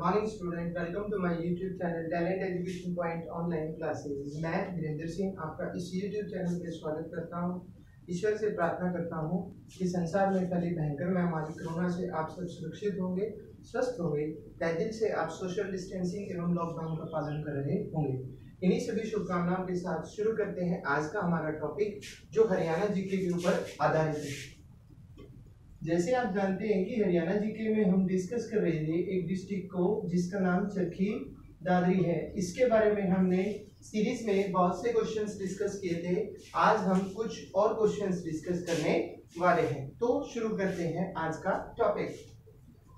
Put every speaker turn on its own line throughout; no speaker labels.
Morning student, welcome to my YouTube channel Talent Education Point online classes. मैं वीरेंद्र सिंह आपका इस YouTube channel पे स्वागत करता हूं। ईश्वर से प्रार्थना करता हूं कि संसार में फैली भयंकर महामारी कोरोना से आप सब सुरक्षित होंगे, स्वस्थ होंगे, तहे दिल से आप सोशल डिस्टेंसिंग एवं लॉकडाउन का पालन कर रहे होंगे। इन्हीं सभी शुभकामनाओं के साथ शुरू करते हैं आज का हमारा टॉपिक, जो हरियाणा जीके के ऊपर आधारित है। जैसे आप जानते हैं कि हरियाणा जीके में हम डिस्कस कर रहे थे एक डिस्ट्रिक्ट को जिसका नाम चरखी दादरी है। इसके बारे में हमने सीरीज में बहुत से क्वेश्चंस डिस्कस किए थे। आज हम कुछ और क्वेश्चंस डिस्कस करने वाले हैं, तो शुरू करते हैं आज का टॉपिक।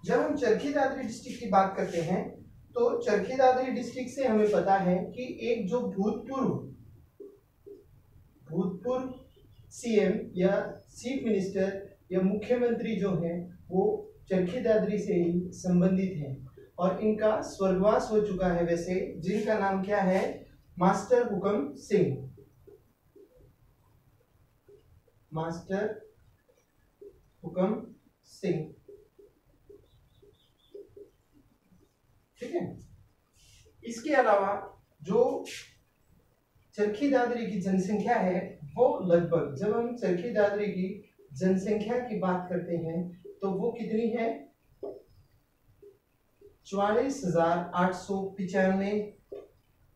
जब हम चरखी दादरी डिस्ट्रिक्ट की बात करते हैं तो चरखी दादरी डिस्ट्रिक्ट से हमें पता है कि एक जो भूतपूर्व सीएम या चीफ मिनिस्टर या मुख्यमंत्री जो है वो चरखी दादरी से ही संबंधित है और इनका स्वर्गवास हो चुका है वैसे, जिनका नाम क्या है, मास्टर हुकम सिंह। मास्टर हुकम सिंह, ठीक है। इसके अलावा जो चरखी दादरी की जनसंख्या है वो लगभग, जब हम चरखी दादरी की जनसंख्या की बात करते हैं तो वो कितनी है, 44,895,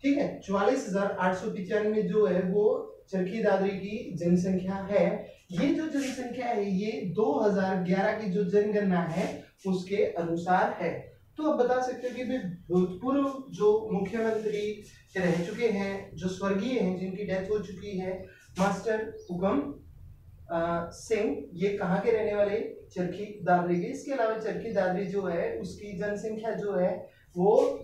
ठीक है। 44,895 जो है वो चरखी दादरी की जनसंख्या है। ये जो जनसंख्या है ये 2011 की जो जनगणना है उसके अनुसार है। तो आप बता सकते हो कि भूतपूर्व जो मुख्यमंत्री रह चुके हैं, जो स्वर्गीय हैं, जिनकी डेथ हो चुकी है, मास्टर हुकम सिंह, ये कहाँ के रहने वाले, चरखी दादरी के। इसके अलावा चरखी दादरी जो है उसकी जनसंख्या जो है वो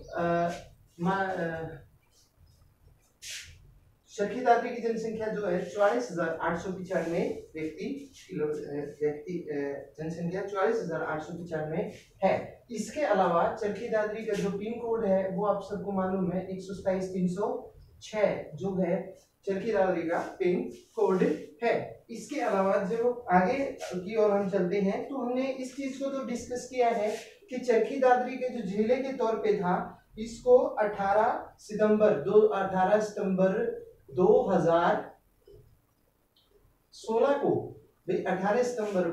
चरखी दादरी की जनसंख्या जो है 44,895 जनसंख्या 44,895 है। इसके अलावा चरखी दादरी का जो पिन कोड है वो आप सबको मालूम है 127,306 जो है चरखी दादरी का पिन कोड है। इसके अलावा जो आगे की ओर हम चलते हैं तो हमने इस चीज को तो डिस्कस किया है कि चरखी दादरी के जो जिले के तौर पे था, इसको 18 सितंबर 2016 को 18 सितंबर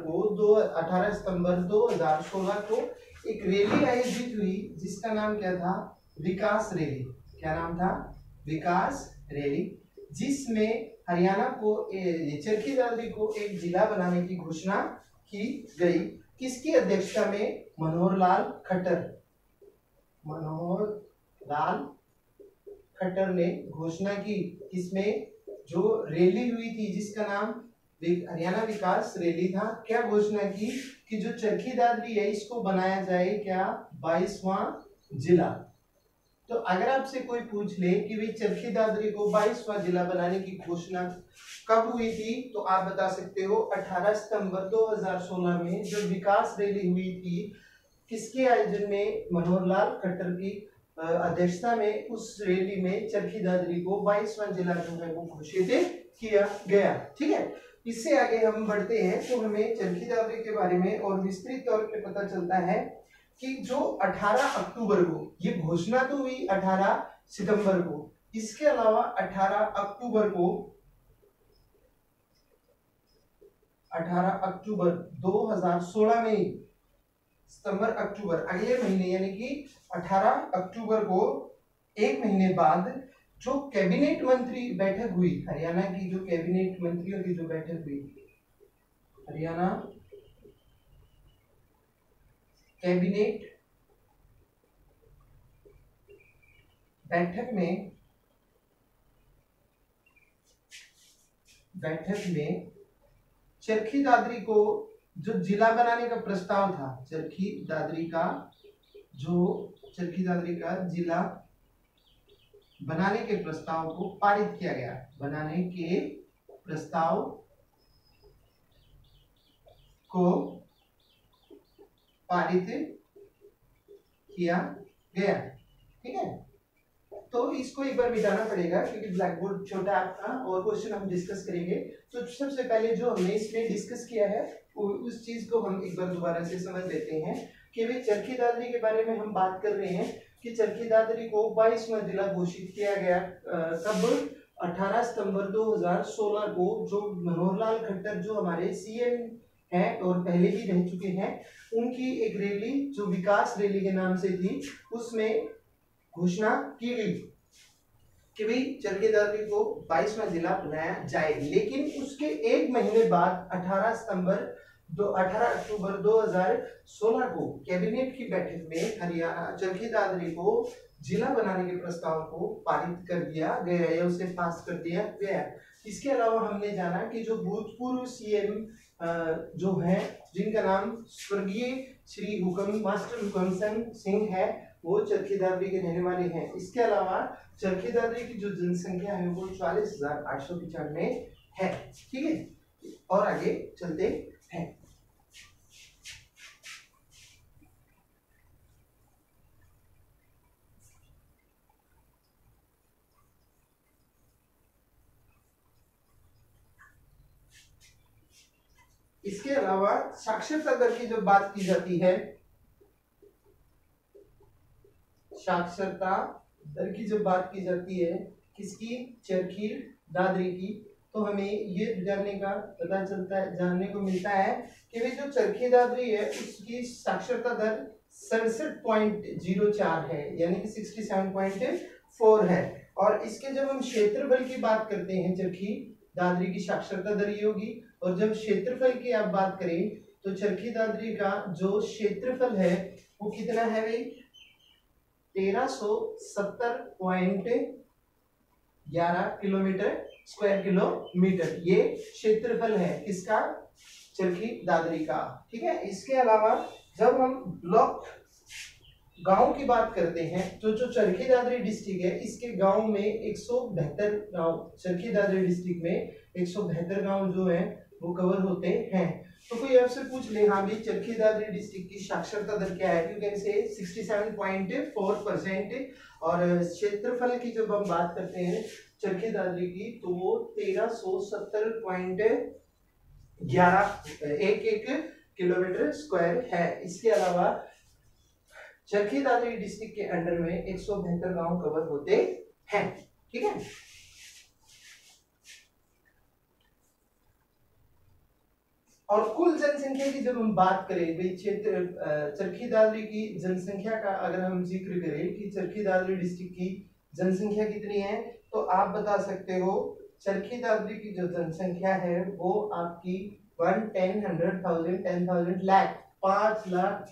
2016 को एक रैली आयोजित हुई जिसका नाम क्या था, विकास रैली। क्या नाम था, विकास रैली, जिसमें हरियाणा को चरखी दादरी को एक जिला बनाने की घोषणा की गई। किसकी अध्यक्षता में, मनोहर लाल खट्टर ने घोषणा की। इसमें जो रैली हुई थी जिसका नाम हरियाणा विकास रैली था, क्या घोषणा की कि जो चरखी दादरी है इसको बनाया जाए क्या, 22वां जिला। तो अगर आपसे कोई पूछ ले कि भाई चरखी दादरी को 22वां जिला बनाने की घोषणा कब हुई थी, तो आप बता सकते हो 18 सितंबर 2016 में जो विकास रैली हुई थी, किसके आयोजन में, मनोहर लाल खट्टर की अध्यक्षता में उस रैली में चरखी दादरी को 22वां जिला जो है वो घोषित किया गया, ठीक है। इससे आगे हम बढ़ते हैं तो हमें चरखी दादरी के बारे में और विस्तृत तौर पे पता चलता है कि जो 18 अक्टूबर को, ये घोषणा तो हुई 18 सितंबर को, इसके अलावा 18 अक्टूबर 2016 में, सितंबर अक्टूबर अगले महीने यानी कि 18 अक्टूबर को एक महीने बाद जो कैबिनेट मंत्री बैठक हुई, हरियाणा की जो कैबिनेट मंत्रियों की जो बैठक हुई, हरियाणा कैबिनेट बैठक में चरखी दादरी को जो जिला बनाने का प्रस्ताव था, चरखी दादरी का जिला बनाने के प्रस्ताव को पारित किया गया, बनाने के प्रस्ताव को पारित किया गया, ठीक है। तो इसको एक बार मिटाना पड़ेगा क्योंकि ब्लैक बोर्ड छोटा आपका और क्वेश्चन हम डिस्कस करेंगे। तो सबसे पहले जो हमने इसमें डिस्कस किया है उस चीज को हम एक बार दोबारा से समझ लेते हैं। कि भाई चरखी दादरी के बारे में हम बात कर रहे हैं कि चरखी दादरी को 22वां जिला घोषित किया गया कब 18 सितंबर 2016 को, जो मनोहर लाल खट्टर जो हमारे सीएम हैं और पहले भी रह चुके हैं, उनकी एक रैली जो विकास रैली के नाम से थी, उसमें घोषणा की गई कि भाई चरखी दादरी को 22वां जिला बनाया जाए। लेकिन उसके एक महीने बाद 18 अक्टूबर 2016 को कैबिनेट की बैठक में हरियाणा चरखी दादरी को जिला बनाने के प्रस्ताव को पारित कर दिया गया या उसे पास कर दिया गया। इसके अलावा हमने जाना कि जो भूतपूर्व सीएम जो हैं, जिनका नाम स्वर्गीय श्री मास्टर हुकम सिंह है, वो चरखी दादरी के रहने वाले हैं। इसके अलावा चरखी दादरी की जो जनसंख्या है वो 44,895 है। ठीक है, और आगे चलते हैं। इसके अलावा साक्षरता दर की जब बात की जाती है, साक्षरता दर की जब बात की जाती है किसकी, चरखी दादरी की, तो हमें ये जानने को मिलता है कि वे जो चरखी दादरी है उसकी साक्षरता दर 67.04 है, यानी कि 67.4 है। और इसके जब हम क्षेत्रफल की बात करते हैं, चरखी दादरी की साक्षरता दर ये होगी। और जब क्षेत्रफल की आप बात करें तो चरखी दादरी का जो क्षेत्रफल है वो कितना है भाई, 1370.11 स्क्वायर किलोमीटर, ये क्षेत्रफल है किसका, चरखी दादरी का। ठीक है, इसके अलावा जब हम ब्लॉक गांव की बात करते हैं तो जो चरखी दादरी डिस्ट्रिक्ट है, इसके गांव में 172 गांव, चरखी दादरी डिस्ट्रिक्ट में 172 गांव जो है वो कवर होते हैं। तो कोई आपसे पूछ ले, हाँ भाई चरखी दादरी डिस्ट्रिक्ट की साक्षरता दर क्या है, यू कैन से 67.4%। और क्षेत्रफल की जब हम बात करते हैं चरखी दादरी की तो वो 1370.11 किलोमीटर स्क्वायर है। इसके अलावा चरखी दादरी डिस्ट्रिक्ट के अंडर में 172 गांव कवर होते हैं। ठीक है, और कुल जनसंख्या की जब हम बात करें भाई, क्षेत्र चरखी दादरी की जनसंख्या का अगर हम जिक्र करें कि चरखी दादरी डिस्ट्रिक्ट की जनसंख्या कितनी है, तो आप बता सकते हो चरखी दादरी की जो जनसंख्या है वो आपकी 10,000 लाख 5 लाख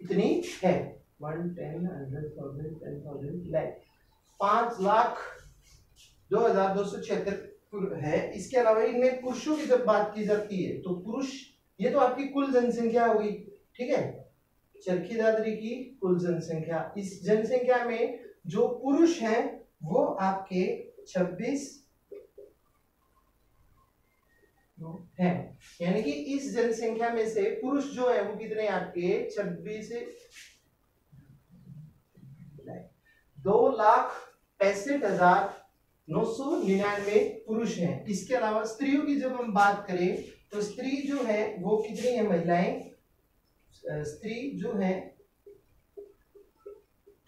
इतनी है। 10,000 लाख 5 लाख 2,276 है। इसके अलावा इनमें पुरुषों की जब बात की जाती है तो पुरुष, ये तो आपकी कुल जनसंख्या हुई। ठीक है, चरखी दादरी की कुल जनसंख्या, इस जनसंख्या में जो पुरुष हैं वो आपके 26 है, यानी कि इस जनसंख्या में से पुरुष जो है वो कितने आपके 2,65,999 पुरुष हैं। इसके अलावा स्त्रियों की जब हम बात करें तो स्त्री जो है वो कितनी है, महिलाएं, स्त्री जो है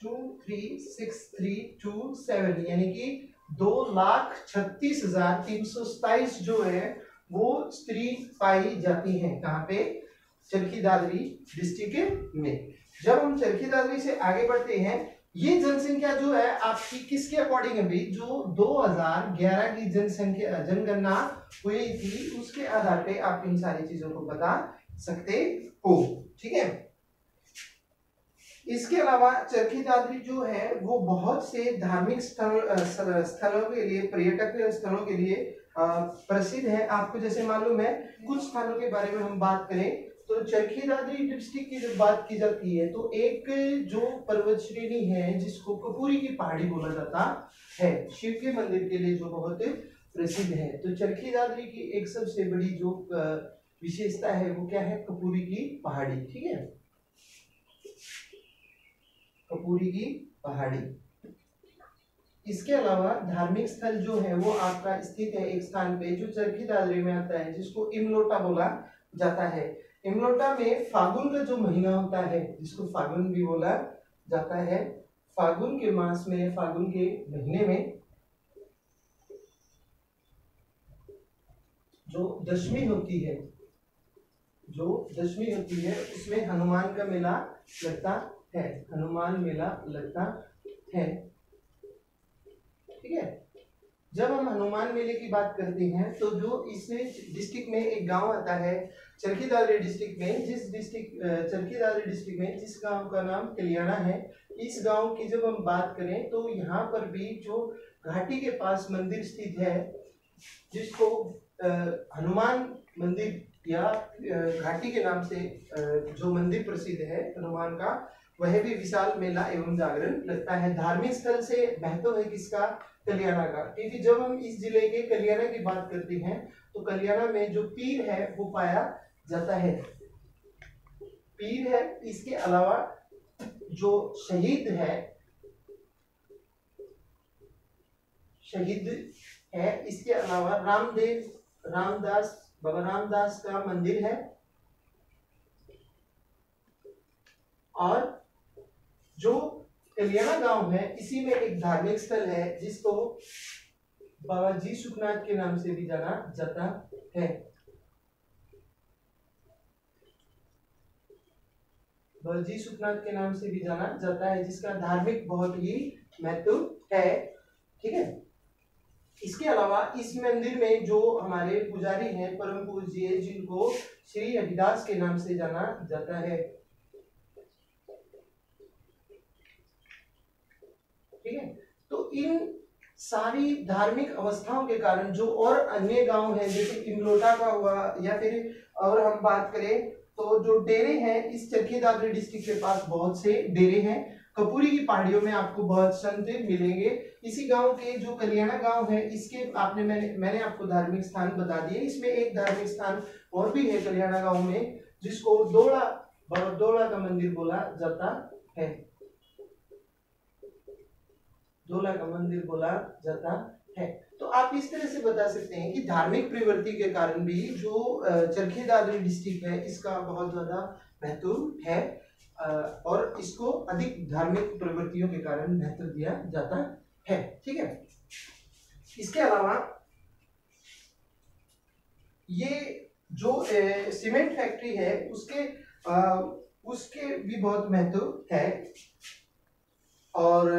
236,327, यानी कि 2,36,327 जो है वो स्त्री पाई जाती हैं। कहाँ पे, चरखी दादरी डिस्ट्रिक्ट में। जब हम चरखी दादरी से आगे बढ़ते हैं, ये जनसंख्या जो है आपकी किसके अकॉर्डिंग है भाई, जो 2011 की जनसंख्या जनगणना हुई थी उसके आधार पे आप इन सारी चीजों को बता सकते हो। ठीक है, इसके अलावा चरखी दादरी जो है वो बहुत से धार्मिक स्थलों के लिए, पर्यटक स्थलों के लिए प्रसिद्ध है। आपको जैसे मालूम है, कुछ स्थानों के बारे में हम बात करें तो चरखी दादरी डिस्ट्रिक्ट की जब बात की जाती है तो एक जो पर्वत श्रेणी है जिसको कपूरी की पहाड़ी बोला जाता है, शिव के मंदिर के लिए जो बहुत प्रसिद्ध है। तो चरखी दादरी की एक सबसे बड़ी जो विशेषता है वो क्या है, कपूरी की पहाड़ी। ठीक है, कपूरी की पहाड़ी। इसके अलावा धार्मिक स्थल जो है वो आपका स्थित है एक स्थान पे जो चरखी दादरी में आता है, जिसको इमलोटा बोला जाता है। इमलोटा में फागुन का जो महीना होता है, जिसको फागुन भी बोला जाता है, फागुन के मास में, फागुन के महीने में जो दशमी होती है, उसमें हनुमान का मेला लगता है, हनुमान मेला लगता है। ठीक है। जब हम हनुमान मेले की बात करते हैं तो जो इस डिस्ट्रिक्ट में एक गांव आता है, चरखी दादरी डिस्ट्रिक्ट में, चरखी दादरी डिस्ट्रिक्ट में जिस गांव का नाम कलियाना है, इस गांव की जब हम बात करें तो यहाँ पर भी जो घाटी के पास मंदिर स्थित है, जिसको हनुमान मंदिर या घाटी के नाम से जो मंदिर प्रसिद्ध है हनुमान का, वह भी विशाल मेला एवं जागरण लगता है। धार्मिक स्थल से महत्व है किसका? कलियाना का। क्योंकि जब हम इस जिले के कलियाना की बात करते हैं तो कलियाना में जो पीर है वो पाया जाता है, पीर है। इसके अलावा जो शहीद है इसके अलावा बाबा रामदास का मंदिर है, और जो कलियाना गांव है इसी में एक धार्मिक स्थल है जिसको बाबा जी सुखनाथ के नाम से भी जाना जाता है। बाबा जी सुखनाथ के नाम से भी जाना जाता है, जिसका धार्मिक बहुत ही महत्व है। ठीक है। इसके अलावा इस मंदिर में जो हमारे पुजारी हैं परम पूज्य, जिनको श्री हरिदास के नाम से जाना जाता है। ठीक है। तो इन सारी धार्मिक अवस्थाओं के कारण जो और अन्य गांव हैं, जैसे इमलोटा का हुआ, या फिर और हम बात करें तो जो डेरे हैं, इस चरखी दादरी डिस्ट्रिक्ट के पास बहुत से डेरे हैं। कपूरी की पहाड़ियों में आपको बहुत संत मिलेंगे। इसी गांव के जो कलियाना गांव है, इसके मैंने आपको धार्मिक स्थान बता दिए। इसमें एक धार्मिक स्थान और भी है कलियाना गांव में, जिसको बाबा दोला का मंदिर बोला जाता है, दोला का मंदिर बोला जाता है। तो आप इस तरह से बता सकते हैं कि धार्मिक प्रवृत्ति के कारण भी जो चरखी दादरी डिस्ट्रिक्ट है इसका बहुत ज्यादा महत्व है, और इसको अधिक धार्मिक प्रवृत्तियों के कारण महत्व दिया जाता है। ठीक है। इसके अलावा ये जो सीमेंट फैक्ट्री है उसके भी बहुत महत्व है, और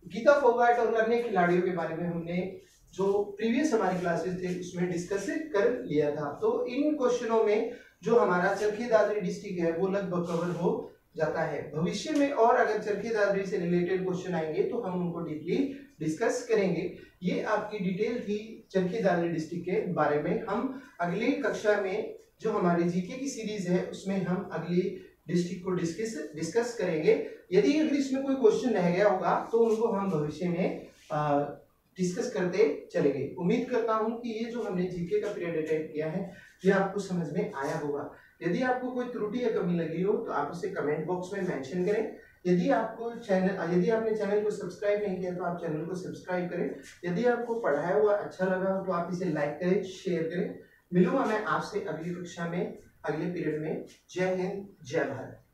गीता फोगाट और अन्य खिलाड़ियों के बारे में हमने जो प्रीवियस हमारी क्लासेस थे उसमें डिस्कस कर लिया था। तो इन क्वेश्चनों में जो हमारा चरखी दादरी डिस्ट्रिक्ट है वो लगभग कवर हो जाता है। भविष्य में और अगर चरखी दादरी से रिलेटेड क्वेश्चन आएंगे तो हम उनको डीपली डिस्कस करेंगे। ये आपकी डिटेल थी चरखी दादरी डिस्ट्रिक्ट के बारे में। हम अगली कक्षा में जो हमारी जीके की सीरीज है उसमें हम अगली डिस्ट्रिक्ट को डिस्कस करेंगे। यदि अगर इसमें कोई क्वेश्चन रह गया होगा तो उनको हम भविष्य में डिस्कस करते चलेंगे। उम्मीद करता हूं कि ये जो हमने जीके का पीरियड अटेंड किया है ये आपको समझ में आया होगा। यदि आपको कोई त्रुटि या कमी लगी हो तो आप उसे कमेंट बॉक्स में मेंशन करें। यदि आपने चैनल को सब्सक्राइब नहीं किया तो आप चैनल को सब्सक्राइब करें। यदि आपको पढ़ाया हुआ अच्छा लगा हो तो आप इसे लाइक करें, शेयर करें। मिलूंगा मैं आपसे अगली कक्षा में, अगले पीरियड में। जय हिंद, जय भारत।